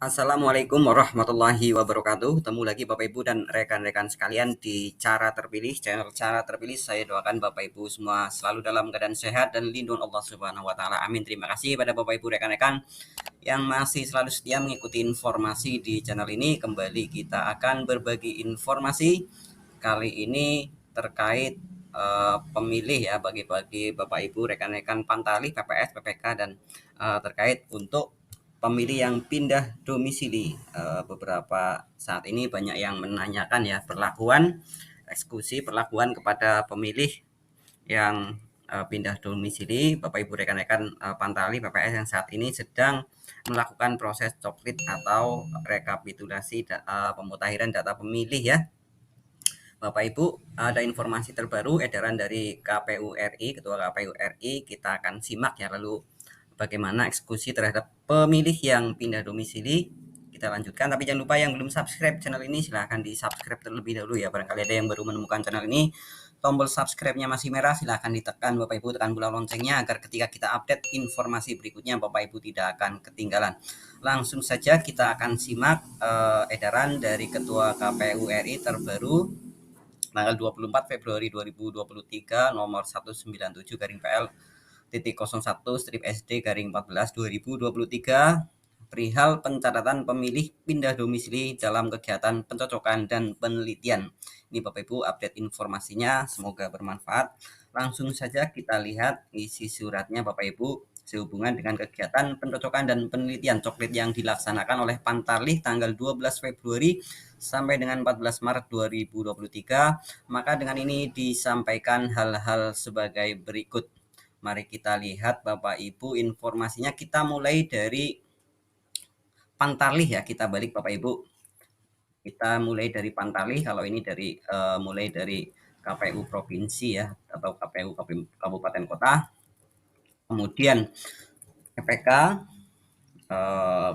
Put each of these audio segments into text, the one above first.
Assalamualaikum warahmatullahi wabarakatuh. Ketemu lagi Bapak Ibu dan rekan-rekan sekalian di Cara Terpilih, channel Cara Terpilih. Saya doakan Bapak Ibu semua selalu dalam keadaan sehat dan lindung Allah Subhanahu wa taala. Amin. Terima kasih pada Bapak Ibu rekan-rekan yang masih selalu setia mengikuti informasi di channel ini. Kembali kita akan berbagi informasi kali ini terkait pemilih ya bagi Bapak Ibu rekan-rekan Pantali, PPS, PPK dan terkait untuk pemilih yang pindah domisili. Beberapa saat ini banyak yang menanyakan ya perlakuan kepada pemilih yang pindah domisili. Bapak Ibu rekan-rekan Pantali PPS yang saat ini sedang melakukan proses coklit atau rekapitulasi pemutakhiran data pemilih ya. Bapak Ibu, ada informasi terbaru edaran dari KPU RI, Ketua KPU RI, kita akan simak ya lalu bagaimana eksekusi terhadap pemilih yang pindah domisili. Kita lanjutkan, tapi jangan lupa yang belum subscribe channel ini silahkan di subscribe terlebih dahulu ya. Barangkali ada yang baru menemukan channel ini, tombol subscribe-nya masih merah, silahkan ditekan Bapak Ibu, tekan bola loncengnya agar ketika kita update informasi berikutnya Bapak Ibu tidak akan ketinggalan. Langsung saja kita akan simak edaran dari Ketua KPU RI terbaru tanggal 24 Februari 2023 nomor 197 garing PL titik 01 strip SD garing 14 2023 perihal pencatatan pemilih pindah domisili dalam kegiatan pencocokan dan penelitian. Ini Bapak Ibu update informasinya, semoga bermanfaat. Langsung saja kita lihat isi suratnya Bapak Ibu sehubungan dengan kegiatan pencocokan dan penelitian coklit yang dilaksanakan oleh Pantarlih tanggal 12 Februari sampai dengan 14 Maret 2023. Maka dengan ini disampaikan hal-hal sebagai berikut. Mari kita lihat Bapak Ibu informasinya. Kita mulai dari Pantarlih ya, kita balik Bapak Ibu. Kita mulai dari Pantarlih, kalau ini dari mulai dari KPU provinsi ya atau KPU kabupaten kota. Kemudian PPK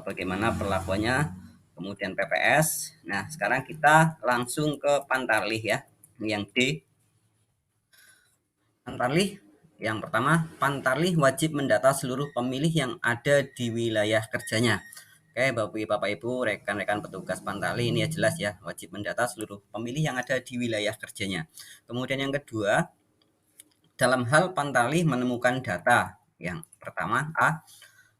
bagaimana perlakuannya, kemudian PPS. Nah, sekarang kita langsung ke Pantarlih ya. Yang D. Pantarlih yang pertama, Pantarlih wajib mendata seluruh pemilih yang ada di wilayah kerjanya. Oke, Bapak Ibu, rekan-rekan petugas Pantarlih ini ya jelas ya, wajib mendata seluruh pemilih yang ada di wilayah kerjanya. Kemudian yang kedua, dalam hal Pantarlih menemukan data. Yang pertama, A.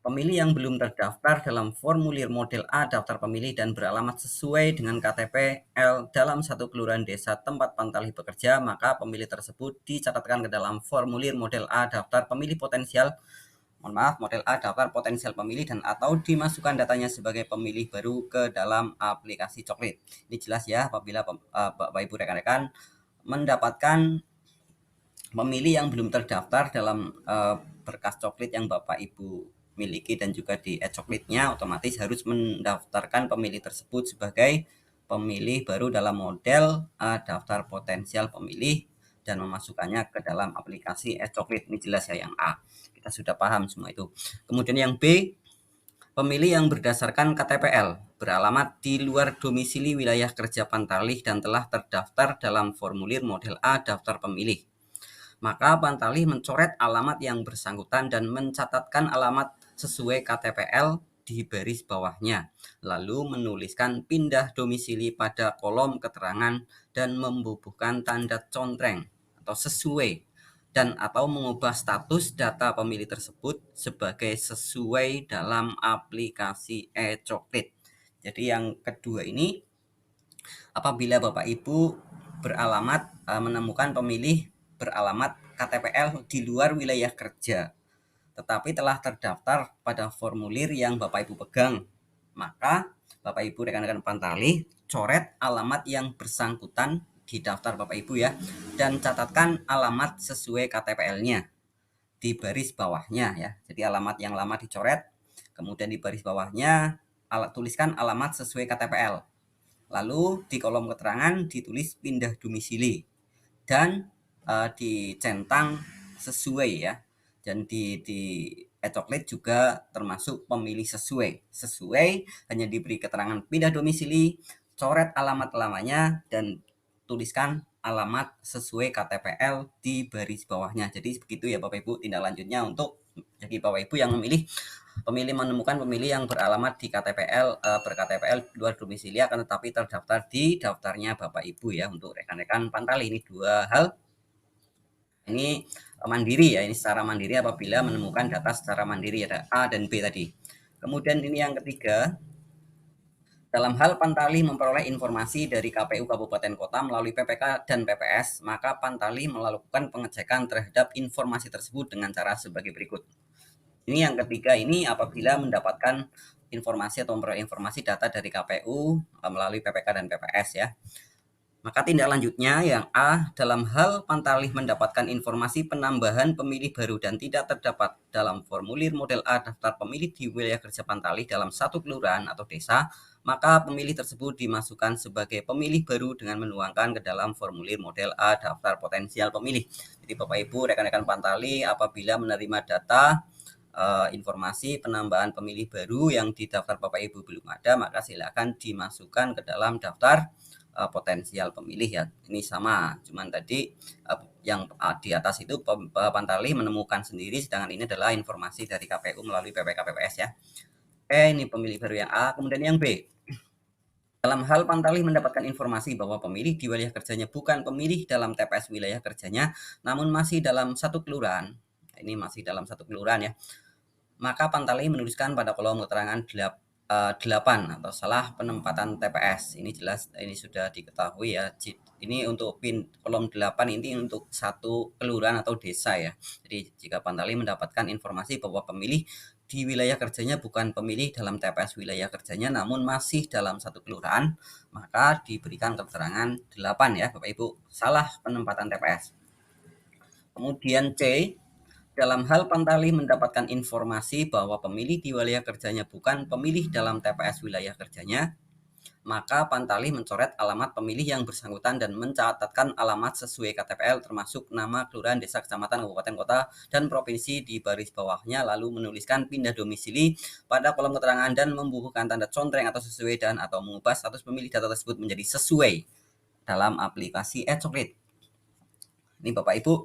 Pemilih yang belum terdaftar dalam formulir model A daftar pemilih dan beralamat sesuai dengan KTP L dalam satu kelurahan desa tempat Pantarlih bekerja, maka pemilih tersebut dicatatkan ke dalam formulir model A daftar pemilih potensial model A daftar potensial pemilih dan atau dimasukkan datanya sebagai pemilih baru ke dalam aplikasi coklit. Ini jelas ya apabila Bapak Ibu rekan-rekan mendapatkan pemilih yang belum terdaftar dalam berkas coklit yang Bapak Ibu miliki dan juga di e-coklitnya, otomatis harus mendaftarkan pemilih tersebut sebagai pemilih baru dalam model daftar potensial pemilih dan memasukkannya ke dalam aplikasi e-coklit. Ini jelas ya yang A. Kita sudah paham semua itu. Kemudian yang B, pemilih yang berdasarkan KTPL beralamat di luar domisili wilayah kerja Pantarlih dan telah terdaftar dalam formulir model A daftar pemilih. Maka Pantarlih mencoret alamat yang bersangkutan dan mencatatkan alamat sesuai KTPL di baris bawahnya, lalu menuliskan pindah domisili pada kolom keterangan dan membubuhkan tanda contreng atau sesuai dan atau mengubah status data pemilih tersebut sebagai sesuai dalam aplikasi e-coklit. Jadi yang kedua ini, apabila Bapak Ibu beralamat menemukan pemilih beralamat KTPL di luar wilayah kerja, tetapi telah terdaftar pada formulir yang Bapak Ibu pegang, maka Bapak Ibu rekan-rekan Pantarlih coret alamat yang bersangkutan di daftar Bapak Ibu ya, dan catatkan alamat sesuai KTPL-nya di baris bawahnya ya. Jadi alamat yang lama dicoret, kemudian di baris bawahnya tuliskan alamat sesuai KTPL. Lalu di kolom keterangan ditulis pindah domisili dan dicentang sesuai ya. Dan di e-coklit juga termasuk pemilih sesuai hanya diberi keterangan pindah domisili, coret alamat lamanya dan tuliskan alamat sesuai KTPL di baris bawahnya. Jadi begitu ya Bapak Ibu tindak lanjutnya untuk jadi Bapak Ibu yang memilih pemilih menemukan pemilih yang beralamat di KTPL luar domisili akan tetapi terdaftar di daftarnya Bapak Ibu ya. Untuk rekan-rekan Pantali ini dua hal ini mandiri ya, ini secara mandiri apabila menemukan data secara mandiri ada A dan B tadi. Kemudian ini yang ketiga, dalam hal Pantali memperoleh informasi dari KPU Kabupaten Kota melalui PPK dan PPS, maka Pantali melakukan pengecekan terhadap informasi tersebut dengan cara sebagai berikut. Ini yang ketiga, ini apabila mendapatkan informasi atau memperoleh informasi data dari KPU melalui PPK dan PPS ya. Maka tindak lanjutnya yang A, dalam hal Pantali mendapatkan informasi penambahan pemilih baru dan tidak terdapat dalam formulir model A daftar pemilih di wilayah kerja Pantali dalam satu kelurahan atau desa, maka pemilih tersebut dimasukkan sebagai pemilih baru dengan menuangkan ke dalam formulir model A daftar potensial pemilih. Jadi Bapak Ibu rekan-rekan Pantali apabila menerima data informasi penambahan pemilih baru yang di daftar Bapak Ibu belum ada, maka silakan dimasukkan ke dalam daftar potensial pemilih ya. Ini sama, cuman tadi yang di atas itu Pantali menemukan sendiri, sedangkan ini adalah informasi dari KPU melalui PPK PPS ya. Oke, ini pemilih baru yang A. Kemudian yang B, dalam hal Pantali mendapatkan informasi bahwa pemilih di wilayah kerjanya bukan pemilih dalam TPS wilayah kerjanya, namun masih dalam satu kelurahan. Ini masih dalam satu kelurahan ya. Maka Pantali menuliskan pada kolom keterangan 8 atau salah penempatan TPS. Ini jelas, ini sudah diketahui ya. Ini untuk kolom 8 ini untuk satu kelurahan atau desa ya. Jadi jika Pantali mendapatkan informasi bahwa pemilih di wilayah kerjanya bukan pemilih dalam TPS wilayah kerjanya namun masih dalam satu kelurahan, maka diberikan keterangan 8 ya Bapak Ibu, salah penempatan TPS. Kemudian C, dalam hal Pantali mendapatkan informasi bahwa pemilih di wilayah kerjanya bukan pemilih dalam TPS wilayah kerjanya, maka Pantali mencoret alamat pemilih yang bersangkutan dan mencatatkan alamat sesuai KTPL termasuk nama kelurahan, desa, kecamatan, kabupaten, kota, dan provinsi di baris bawahnya, lalu menuliskan pindah domisili pada kolom keterangan dan membubuhkan tanda contreng atau sesuai dan atau mengubah status pemilih data tersebut menjadi sesuai dalam aplikasi e-Coklit. Ini Bapak Ibu,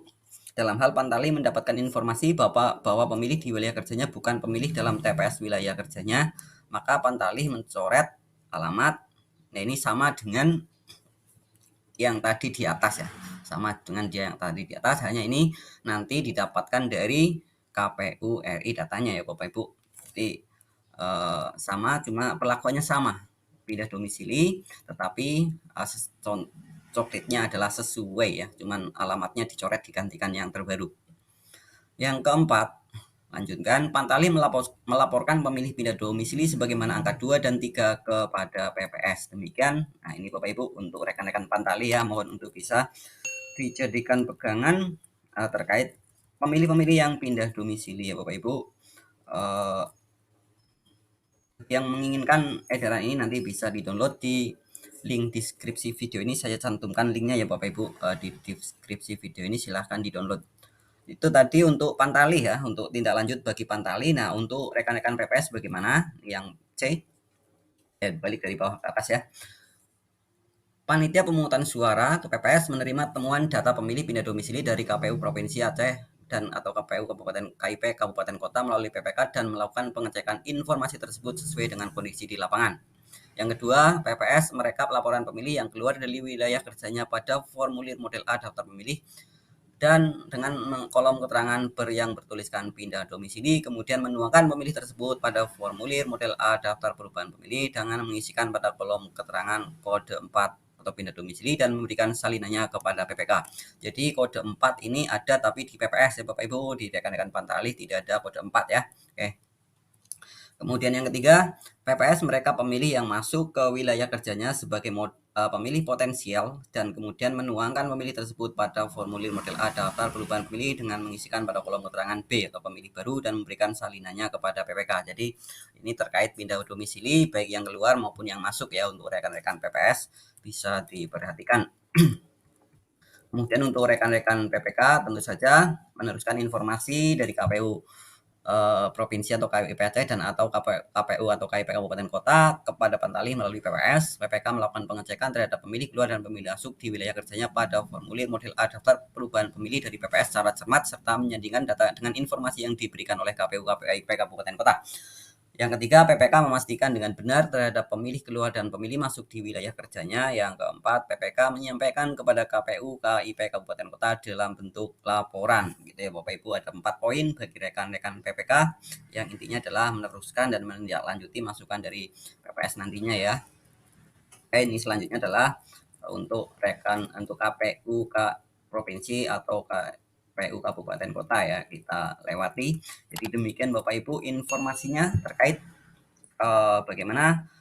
dalam hal Pantali mendapatkan informasi bahwa pemilih di wilayah kerjanya bukan pemilih dalam TPS wilayah kerjanya, maka Pantali mencoret alamat. Nah, ini sama dengan yang tadi di atas ya. Sama dengan dia yang tadi di atas, hanya ini nanti didapatkan dari KPU RI datanya ya Bapak Ibu. Jadi sama, cuma perlakuannya sama. Pindah domisili tetapi Coklatnya adalah sesuai ya, cuman alamatnya dicoret digantikan yang terbaru. Yang keempat, lanjutkan, Pantali melaporkan pemilih pindah domisili sebagaimana angka 2 dan 3 kepada PPS. Demikian. Nah, ini Bapak Ibu untuk rekan-rekan Pantali ya, mohon untuk bisa dijadikan pegangan terkait pemilih-pemilih yang pindah domisili ya Bapak Ibu. Yang menginginkan edaran ini nanti bisa di-download di link deskripsi video ini, saya cantumkan linknya ya Bapak Ibu. Di deskripsi video ini silahkan di-download. Itu tadi untuk Pantali ya, untuk tindak lanjut bagi Pantali. Nah, untuk rekan-rekan PPS bagaimana? Yang C, balik dari bawah ke atas ya. Panitia pemungutan suara ke PPS menerima temuan data pemilih pindah domisili dari KPU Provinsi Aceh dan atau KPU Kabupaten KIP Kabupaten Kota melalui PPK dan melakukan pengecekan informasi tersebut sesuai dengan kondisi di lapangan. Yang kedua, PPS merekap laporan pemilih yang keluar dari wilayah kerjanya pada formulir model A daftar pemilih dan dengan kolom keterangan yang bertuliskan pindah domisili, kemudian menuangkan pemilih tersebut pada formulir model A daftar perubahan pemilih dengan mengisikan pada kolom keterangan kode 4 atau pindah domisili dan memberikan salinannya kepada PPK. Jadi kode 4 ini ada tapi di PPS ya Bapak Ibu, di rekan-rekan Pantali tidak ada kode 4 ya. Oke. Kemudian yang ketiga, PPS mereka pemilih yang masuk ke wilayah kerjanya sebagai pemilih potensial dan kemudian menuangkan pemilih tersebut pada formulir model A daftar perubahan pemilih dengan mengisikan pada kolom keterangan B atau pemilih baru dan memberikan salinannya kepada PPK. Jadi ini terkait pindah domisili baik yang keluar maupun yang masuk ya, untuk rekan-rekan PPS bisa diperhatikan. Kemudian untuk rekan-rekan PPK tentu saja meneruskan informasi dari KPU. provinsi atau KPU Aceh dan atau KPU atau KIP kabupaten kota kepada Pantalih melalui PPS. PPK melakukan pengecekan terhadap pemilih keluar dan pemilih masuk di wilayah kerjanya pada formulir model A daftar perubahan pemilih dari PPS secara cermat serta menyandingkan data dengan informasi yang diberikan oleh KPU KIP kabupaten kota. Yang ketiga, PPK memastikan dengan benar terhadap pemilih keluar dan pemilih masuk di wilayah kerjanya. Yang keempat, PPK menyampaikan kepada KPU KIP Kabupaten Kota dalam bentuk laporan. Gitu ya Bapak Ibu, ada 4 poin bagi rekan-rekan PPK yang intinya adalah meneruskan dan menindaklanjuti masukan dari PPS nantinya ya. Oke, ini selanjutnya adalah untuk KPU provinsi atau KPU kabupaten kota ya kita lewati. Jadi demikian Bapak Ibu informasinya terkait bagaimana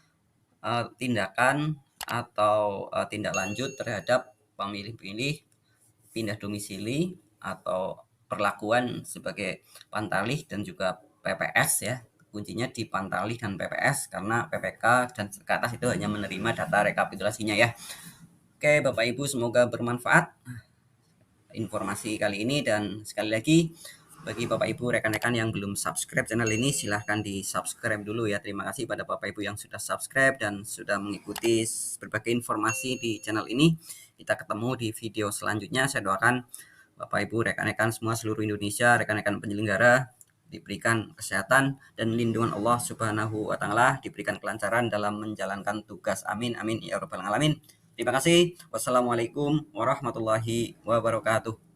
tindakan atau tindak lanjut terhadap pemilih-pemilih pindah domisili atau perlakuan sebagai Pantalih dan juga PPS ya. Kuncinya di Pantalih dan PPS karena PPK dan ke atas itu hanya menerima data rekapitulasinya ya. Oke Bapak Ibu, semoga bermanfaat informasi kali ini, dan sekali lagi bagi Bapak Ibu rekan-rekan yang belum subscribe channel ini silahkan di subscribe dulu ya. Terima kasih pada Bapak Ibu yang sudah subscribe dan sudah mengikuti berbagai informasi di channel ini. Kita ketemu di video selanjutnya. Saya doakan Bapak Ibu rekan-rekan semua seluruh Indonesia, rekan-rekan penyelenggara diberikan kesehatan dan lindungan Allah Subhanahu wa taala, diberikan kelancaran dalam menjalankan tugas. Amin amin ya rabbal alamin. Terima kasih. Wassalamualaikum warahmatullahi wabarakatuh.